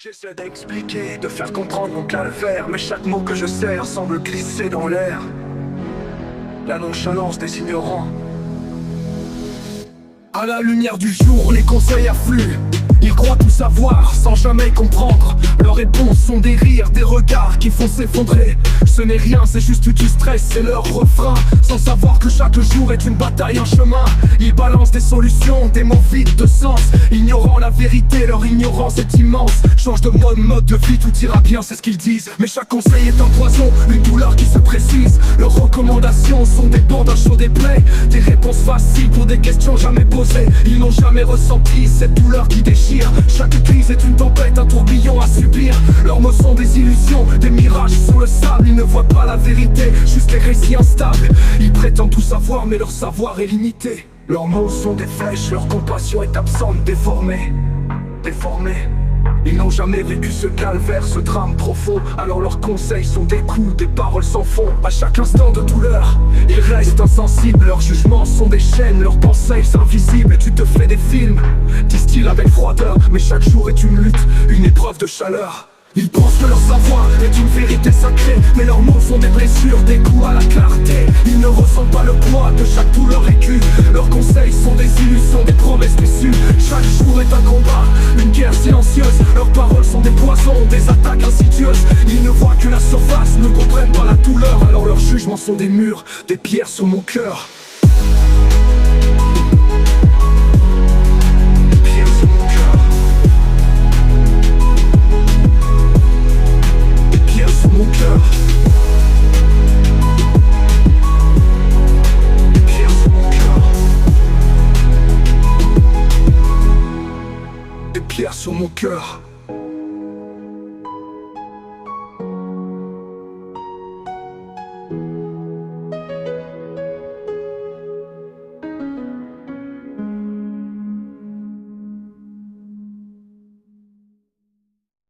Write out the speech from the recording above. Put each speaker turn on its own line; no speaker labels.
J'essaie d'expliquer, de faire comprendre mon calvaire, mais chaque mot que je serre semble glisser dans l'air. La nonchalance des ignorants. À la lumière du jour, les conseils affluent. Ils croient tout savoir sans jamais comprendre. Leurs réponses sont des rires, des regards qui font s'effondrer. Ce n'est rien, c'est juste du stress, c'est leur refrain. Sans savoir que chaque jour est une bataille, un chemin. Ils balancent des solutions, des mots vides de sens. Ignorant la vérité, leur ignorance est immense. Change de mode de vie, tout ira bien, c'est ce qu'ils disent. Mais chaque conseil est un poison, une douleur qui se précise. Leurs recommandations sont des bandages sur des plaies. Des réponses faciles pour des questions jamais posées. Ils n'ont jamais ressenti cette douleur qui déchire. Chaque crise est une tempête, un tourbillon à subir. Leurs mots sont des illusions, des mirages sur le sable. Ils ne voient pas la vérité, juste des récits instables. Ils prétendent tout savoir, mais leur savoir est limité. Leurs mots sont des flèches, leur compassion est absente, déformée. Ils n'ont jamais vécu ce calvaire, ce drame profond. Alors leurs conseils sont des coups, des paroles sans fond. À chaque instant de douleur, ils restent insensibles. Leurs jugements sont des chaînes, leurs pensées invisibles. Et tu te fais des films, disent-ils avec froideur. Mais chaque jour est une lutte, une épreuve de chaleur. Ils pensent que leur savoir est une vérité sacrée, mais leurs mots sont des blessures, des coups à la clarté. Ils ne ressentent pas le poids de chaque douleur aiguë. Leurs conseils sont des illusions, des promesses déçues. Chaque jour est un combat, une guerre silencieuse. Leurs paroles sont des poisons, des attaques insidieuses. Ils ne voient que la surface, ne comprennent pas la douleur. Alors leurs jugements sont des murs, des pierres sur mon cœur.